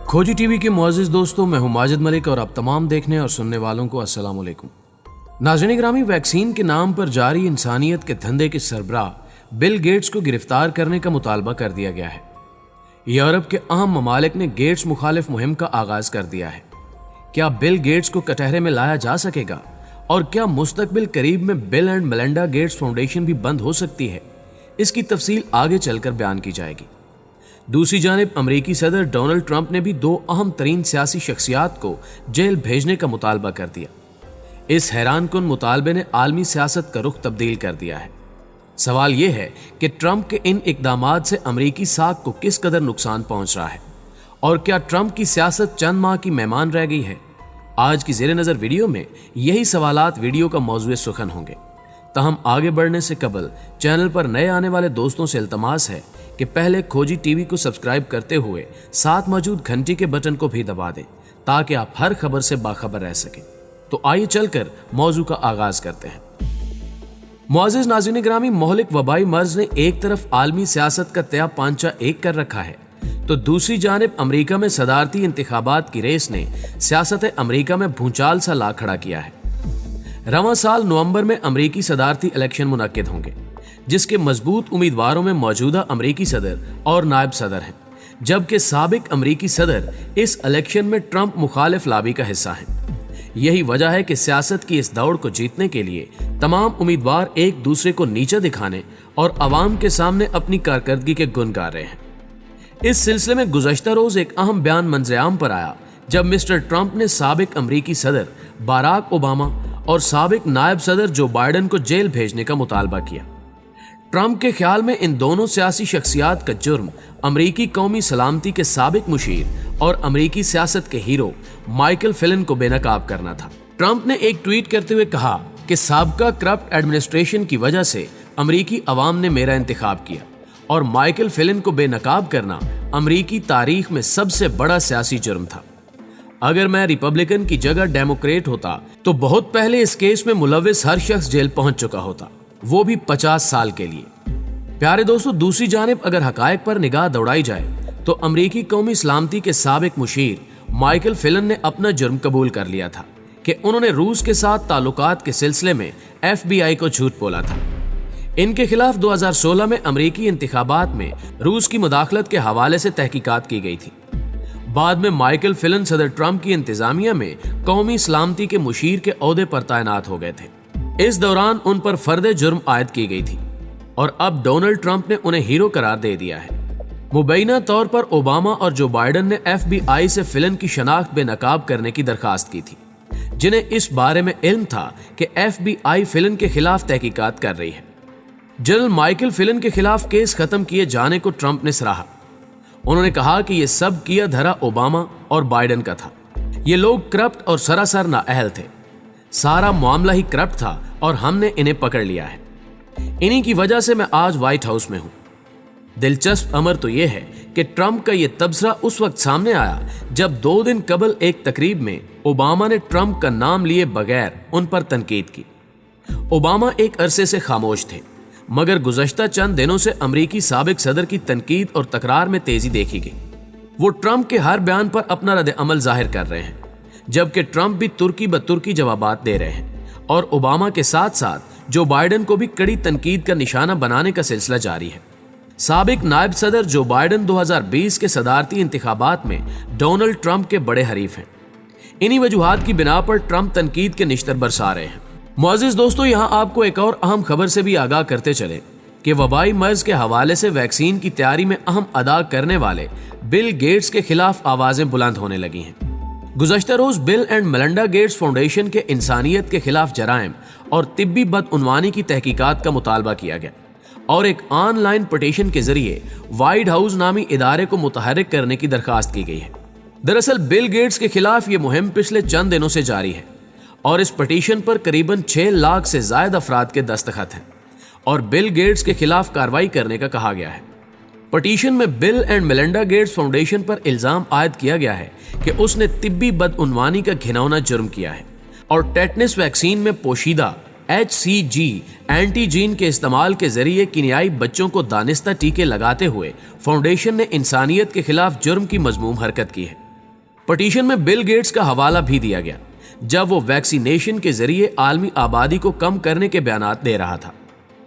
खोजी टीवी के मुअज़्ज़िज़ दोस्तों, मैं हूं माजिद मलिक और आप तमाम देखने और सुनने वालों को अस्सलाम वालेकुम। नाज़रीन ग्रामी, वैक्सीन के नाम पर जारी इंसानियत के धंधे के सरबराह बिल गेट्स को गिरफ्तार करने का मुतालबा कर दिया गया है। यूरोप के अहम ममालिक ने गेट्स मुखालिफ मुहिम का आगाज कर दिया है। क्या बिल गेट्स को कटहरे में लाया जा सकेगा और क्या मुस्तकबिल करीब में bill and Melinda Gates foundation भी बंद हो सकती है? इसकी तफसील आगे चलकर बयान की जाएगी। दूसरी जानिब अमेरिकी सदर डोनाल्ड ट्रंप ने भी दो अहम तरीन सियासी शख्सियात को जेल भेजने का मुतालबा कर दिया। इस हैरानकुन मुतालबे ने आलमी सियासत का रुख तब्दील कर दिया है। सवाल यह है कि ट्रंप के इन इकदामात से अमेरिकी साख को किस कदर नुकसान पहुंच रहा है और क्या ट्रंप की सियासत चंद माह की मेहमान रह गई है? आज की ज़ेरे नज़र वीडियो में यही सवालात वीडियो का मौज़ूए सुखन होंगे। तहम आगे बढ़ने से कबल चैनल पर नए आने वाले दोस्तों से इल्तमास है कि पहले खोजी टीवी को सब्सक्राइब करते हुए साथ मौजूद घंटी के बटन को भी दबा दें ताकि आप हर खबर से बाखबर रह सकें। तो आइए चलकर मौजू का आगाज करते हैं। मुअज़्ज़िज़ नाज़रीन ग्रामी, मोहलिक वबाई मर्ज ने एक तरफ आलमी सियासत का तया पांचा एक कर रखा है तो दूसरी जानिब अमेरिका में सदारती इंतखाबात की रेस ने सियासत अमेरिका में भूचाल सा ला खड़ा किया है। रवां साल नवंबर में अमेरिकी सदारती इलेक्शन मुनक्किद होंगे जिसके मजबूत उम्मीदवारों में मौजूदा अमेरिकी सदर और नायब सदर हैं, जबकि साबिक अमेरिकी सदर इस इलेक्शन में ट्रंप मुखालिफ लाबी का हिस्सा हैं। यही वजह है कि सियासत की इस दौड़ को जीतने के लिए तमाम उम्मीदवार एक दूसरे को नीचा दिखाने और अवाम के सामने अपनी कारकर्दगी के गुण गा रहे हैं। इस सिलसिले में गुज़श्ता रोज एक अहम बयान मंजरेआम पर आया जब मिस्टर ट्रंप ने साबिक अमेरिकी सदर बराक ओबामा और साबिक नायब सदर जो बाइडन को जेल भेजने का मुतालबा किया। ट्रंप के ख्याल में इन दोनों सियासी शख्सियात का जुर्म अमेरिकी कौमी सलामती के साबिक मुशीर और अमेरिकी सियासत के हीरो माइकल फिलिन को बेनकाब करना था। ट्रंप ने एक ट्वीट करते हुए कहा कि साबका करप्ट एडमिनिस्ट्रेशन की वजह से अमेरिकी अवाम ने मेरा इंतखाब किया और माइकल फिलिन को बेनकाब करना अमेरिकी तारीख में सबसे बड़ा सियासी जुर्म था। अगर मैं रिपब्लिकन की जगह डेमोक्रेट होता तो बहुत पहले इस केस में मुलविस हर शख्स जेल पहुंच चुका होता, वो भी 50 साल के लिए। प्यारे दोस्तों, दूसरी जानिब अगर हकायक पर निगाह दौड़ाई जाए तो अमेरिकी कौमी सलामती के साबिक मुशीर माइकल फिलिन ने अपना जुर्म कबूल कर लिया था कि उन्होंने रूस के साथ ताल्लुकात के सिलसिले में FBI को झूठ बोला था। इनके खिलाफ 2016 में अमेरिकी इंतखाबात में रूस की मुदाखलत के हवाले से तहकीकात की गई थी। बाद में माइकल फिलिन सदर ट्रंप की इंतजामिया में कौमी सलामती के मुशीर के ओहदे पर तैनात हो गए थे। इस दौरान उन पर फर्द जुर्म आयद की गई थी और अब डोनाल्ड ट्रंप ने उन्हें हीरो करार दे दिया है। मुबैना तौर पर ओबामा और जो बाइडन ने FBI से फिलिन की शनाख्त बेनकाब करने की दरखास्त की थी, जिन्हें इस बारे में इल्म था कि FBI फिलिन के खिलाफ तहकीकात कर रही है। जनरल माइकल फिलिन के खिलाफ केस खत्म किए जाने को ट्रंप ने सराहा। उन्होंने कहा कि यह सब किया धरा ओबामा और बाइडन का था। ये लोग करप्ट और सरासर नाअहल थे। सारा मामला ही करप्ट था और हमने इन्हें पकड़ लिया है। इन्हीं की वजह से मैं आज व्हाइट हाउस में हूं। दिलचस्प अमर तो यह है कि ट्रंप का यह तबसरा उस वक्त सामने आया जब 2 दिन कबल एक तकरीब में ओबामा ने ट्रंप का नाम लिए बगैर उन पर तनकीद की। ओबामा एक अरसे से खामोश थे, मगर गुज़श्ता चंद दिनों से अमेरिकी साबिक सदर की तनकीद और तकरार में तेजी देखी गई। वो ट्रंप के हर बयान पर अपना रद्द अमल जाहिर कर रहे हैं, जबकि ट्रंप भी तुर्की ब तुर्की जवाबात दे रहे हैं और ओबामा के साथ साथ जो बाइडन को भी कड़ी तनकीद का निशाना बनाने का सिलसिला जारी है। साबिक नायब सदर जो बाइडन 2020 के सदारती इंतखाबात में डोनाल्ड ट्रंप के बड़े हरीफ हैं। इन्हीं वजूहात की बिना पर ट्रंप तनकीद के निश्तर बरसा रहे हैं। मुअज़्ज़िज़ दोस्तों, यहाँ आपको एक और अहम खबर से भी आगाह करते चले कि वबाई मर्ज के हवाले से वैक्सीन की तैयारी में अहम अदा करने वाले बिल गेट्स के खिलाफ आवाजें बुलंद होने लगी हैं। गुज़श्ता रोज Bill and Melinda Gates foundation के इंसानियत के खिलाफ जराइम और तिब्बी बदउनवानी की तहकीकात का मुतालबा किया गया और एक ऑनलाइन पटिशन के जरिए व्हाइट हाउस नामी इदारे को मुतहर्रिक करने की दरखास्त की गई है। दरअसल बिल गेट्स के खिलाफ ये मुहिम पिछले चंद दिनों से जारी है और इस पटिशन पर करीबन 6 लाख से ज्यादा अफराद के दस्तखत हैं और बिल गेट्स के खिलाफ कार्रवाई करने का कहा गया है। पटिशन में bill and Melinda Gates foundation पर इल्जाम आयद किया गया है कि उसने तिब्बी बदउनवानी का घिनौना जुर्म किया है और टेटनस वैक्सीन में पोशीदा HCG एंटीजीन के इस्तेमाल के जरिए कीनियाई बच्चों को दानिस्ता टीके लगाते हुए फाउंडेशन ने इंसानियत के खिलाफ जुर्म की मजमूम हरकत की है। پٹیشن میں بل گیٹس کا حوالہ بھی دیا گیا جب وہ ویکسینیشن کے ذریعے عالمی آبادی کو کم کرنے کے بیانات دے رہا تھا۔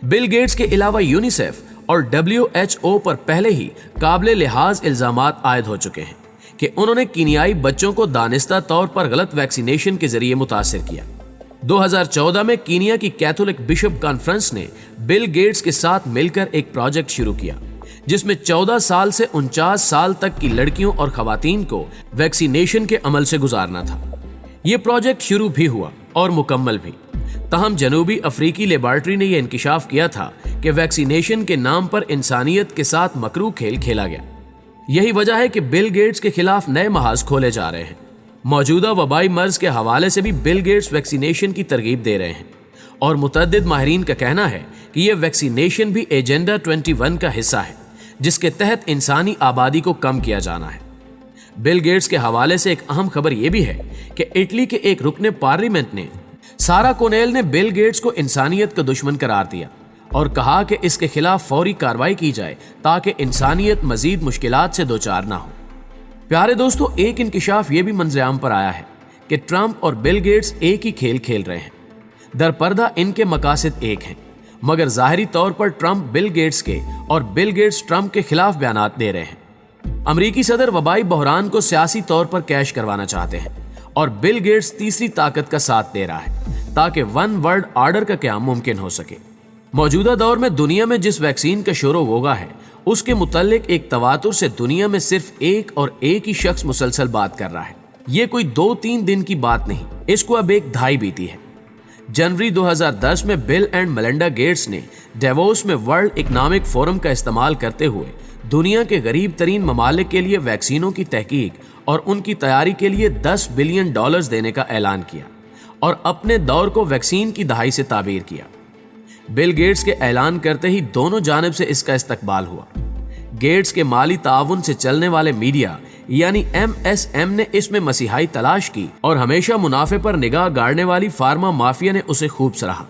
بل گیٹس کے علاوہ یونیسیف اور WHO پر پہلے ہی قابل لحاظ الزامات عائد ہو چکے ہیں کہ انہوں نے کینیائی بچوں کو دانستہ طور پر غلط ویکسینیشن کے ذریعے متاثر کیا۔ 2014 میں کینیا کی کیتھولک بشپ کانفرنس نے بل گیٹس کے ساتھ مل کر ایک پروجیکٹ شروع کیا جس میں 14 سال سے 49 سال تک کی لڑکیوں اور خواتین کو ویکسینیشن کے عمل سے گزارنا تھا۔ یہ پروجیکٹ شروع بھی ہوا اور مکمل بھی، تاہم جنوبی افریقی لیبارٹری نے یہ انکشاف کیا تھا کہ ویکسینیشن کے نام پر انسانیت کے ساتھ مکروہ کھیل کھیلا گیا۔ یہی وجہ ہے کہ بل گیٹس کے خلاف نئے محاذ کھولے جا رہے ہیں۔ موجودہ وبائی مرض کے حوالے سے بھی بل گیٹس ویکسینیشن کی ترغیب دے رہے ہیں، اور متعدد ماہرین کا کہنا ہے کہ یہ ویکسینیشن بھی ایجنڈا 21 کا حصہ ہے جس کے تحت انسانی آبادی کو کم کیا جانا ہے۔ بل گیٹس کے حوالے سے ایک اہم خبر یہ بھی ہے کہ اٹلی کے ایک رکن پارلیمنٹ نے سارا کونیل نے بل گیٹس کو انسانیت کا دشمن قرار دیا اور کہا کہ اس کے خلاف فوری کارروائی کی جائے تاکہ انسانیت مزید مشکلات سے دوچار نہ ہو۔ پیارے دوستو، ایک انکشاف یہ بھی منظر عام پر آیا ہے کہ ٹرمپ اور بل گیٹس ایک ہی کھیل کھیل رہے ہیں۔ در پردہ ان کے مقاصد ایک ہیں، مگر ظاہری طور پر ٹرمپ بل گیٹس کے اور بل گیٹس ٹرمپ کے خلاف بیانات دے رہے ہیں۔ امریکی صدر وبائی بحران کو سیاسی طور پر کیش کروانا چاہتے ہیں اور بل گیٹس تیسری طاقت کا ساتھ دے رہا ہے تاکہ ون ورلڈ آرڈر کا قیام ممکن ہو سکے۔ موجودہ دور میں دنیا میں جس ویکسین کا شور و غوغا ہے اس کے متعلق ایک تواتر سے دنیا میں صرف ایک ہی شخص مسلسل بات کر رہا ہے۔ یہ کوئی 2-3 دن کی بات نہیں، اس کو اب ایک دہائی بیتی ہے۔ جنوری 2010 میں بل اینڈ میلنڈا گیٹس نے ڈیووس میں ورلڈ اکنامک فورم کا استعمال کرتے ہوئے دنیا کے غریب ترین ممالک کے لیے ویکسینوں کی تحقیق اور ان کی تیاری کے لیے $10 بلین دینے کا اعلان کیا اور اپنے دور کو ویکسین کی دہائی سے تعبیر کیا۔ بل گیٹس کے اعلان کرتے ہی دونوں جانب سے اس کا استقبال ہوا۔ گیٹس کے مالی تعاون سے چلنے والے میڈیا یعنی MSM نے اس میں مسیحائی تلاش کی اور ہمیشہ منافع پر نگاہ گاڑنے والی فارما مافیا نے اسے خوب سراہا۔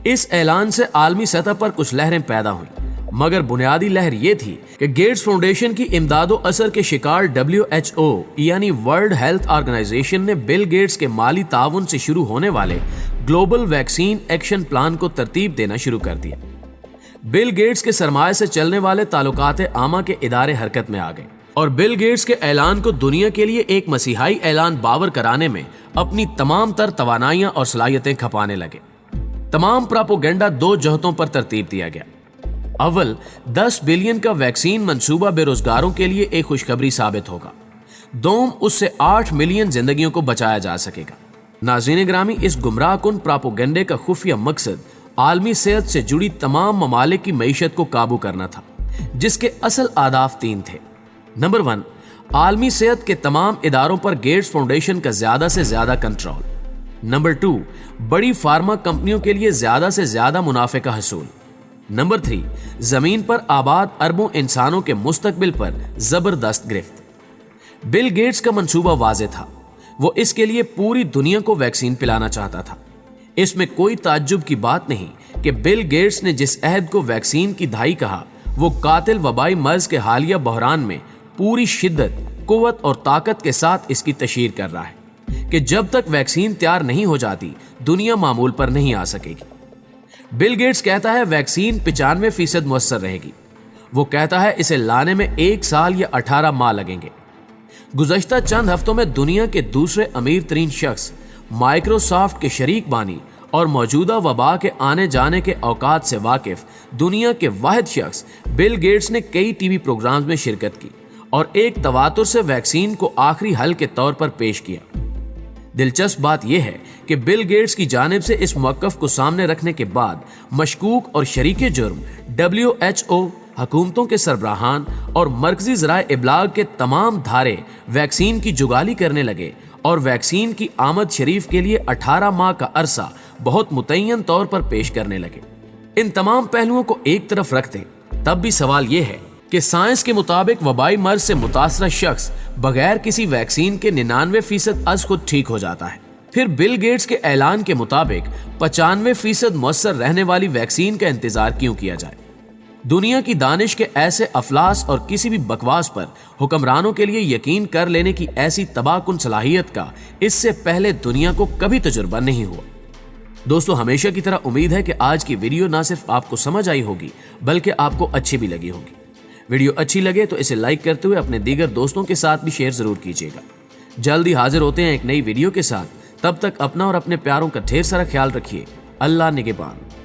اس اعلان سے عالمی سطح پر کچھ لہریں پیدا ہوئیں، مگر بنیادی لہر یہ تھی کہ گیٹس فاؤنڈیشن کی امداد و اثر کے شکار WHO یعنی ورلڈ ہیلتھ آرگنائزیشن نے بل گیٹس کے مالی تعاون سے شروع ہونے والے گلوبل ویکسین ایکشن پلان کو ترتیب دینا شروع کر دیا۔ بل گیٹس کے سرمایہ سے چلنے والے تعلقات عامہ کے ادارے حرکت میں آ گئے اور بل گیٹس کے اعلان کو دنیا کے لیے ایک مسیحائی اعلان باور کرانے میں اپنی تمام تر توانائیاں اور صلاحیتیں کھپانے لگے۔ تمام پراپوگنڈا 2 جہتوں پر ترتیب دیا گیا۔ اول، 10 بلین کا ویکسین منصوبہ بے روزگاروں کے لیے ایک خوشخبری ثابت ہوگا۔ دوم، اس سے 8 ملین زندگیوں کو بچایا جا سکے گا۔ ناظرین گرامی، اس گمراہ کن پراپوگنڈے کا خفیہ مقصد عالمی صحت سے جڑی تمام ممالک کی معیشت کو قابو کرنا تھا، جس کے اصل اہداف 3 تھے۔ نمبر 1، عالمی صحت کے تمام اداروں پر گیٹس فاؤنڈیشن کا زیادہ سے زیادہ کنٹرول۔ نمبر 2، بڑی فارما کمپنیوں کے لیے زیادہ سے زیادہ منافع کا حصول۔ نمبر 3، زمین پر آباد اربوں انسانوں کے مستقبل پر زبردست گرفت۔ بل گیٹس کا منصوبہ واضح تھا، وہ اس کے لیے پوری دنیا کو ویکسین پلانا چاہتا تھا۔ اس میں کوئی تعجب کی بات نہیں کہ بل گیٹس نے جس عہد کو ویکسین کی دہائی کہا، وہ قاتل وبائی مرض کے حالیہ بحران میں پوری شدت، قوت اور طاقت کے ساتھ اس کی تشہیر کر رہا ہے کہ جب تک ویکسین تیار نہیں ہو جاتی دنیا معمول پر نہیں آ سکے گی۔ بل گیٹس کہتا ہے ویکسین 95% مؤثر رہے گی۔ وہ کہتا ہے اسے لانے میں 1 سال یا 18 ماہ لگیں گے۔ گزشتہ چند ہفتوں میں دنیا کے دوسرے امیر ترین شخص، مائکروسافٹ کے شریک بانی اور موجودہ وبا کے آنے جانے کے اوقات سے واقف دنیا کے واحد شخص بل گیٹس نے کئی ٹی وی پروگرامز میں شرکت کی اور ایک تواتر سے ویکسین کو آخری حل کے طور پر پیش کیا۔ دلچسپ بات یہ ہے کہ بل گیٹس کی جانب سے اس موقف کو سامنے رکھنے کے بعد مشکوک اور شریک جرم WHO، حکومتوں کے سربراہان اور مرکزی ذرائع ابلاغ کے تمام دھارے ویکسین کی جگالی کرنے لگے اور ویکسین کی آمد شریف کے لیے 18 ماہ کا عرصہ بہت متعین طور پر پیش کرنے لگے۔ ان تمام پہلوؤں کو ایک طرف رکھتے تب بھی سوال یہ ہے کہ سائنس کے مطابق وبائی مرض سے متاثرہ شخص بغیر کسی ویکسین کے 99% از خود ٹھیک ہو جاتا ہے۔ پھر بل گیٹس کے اعلان کے مطابق 95% مؤثر رہنے والی ویکسین کا انتظار کیوں کیا جائے؟ دنیا کی دانش کے ایسے افلاس اور کسی بھی بکواس پر حکمرانوں کے لیے یقین کر لینے کی ایسی تباہ کن صلاحیت کا اس سے پہلے دنیا کو کبھی تجربہ نہیں ہوا۔ دوستو، ہمیشہ کی طرح امید ہے کہ آج کی ویڈیو نہ صرف آپ کو سمجھ آئی ہوگی بلکہ آپ کو اچھی بھی لگی ہوگی۔ ویڈیو اچھی لگے تو اسے لائک کرتے ہوئے اپنے دیگر دوستوں کے ساتھ بھی شیئر ضرور کیجیے گا۔ جلدی حاضر ہوتے ہیں ایک نئی ویڈیو کے ساتھ، تب تک اپنا اور اپنے پیاروں کا ڈھیر سارا خیال رکھیے۔ اللہ نگہبان۔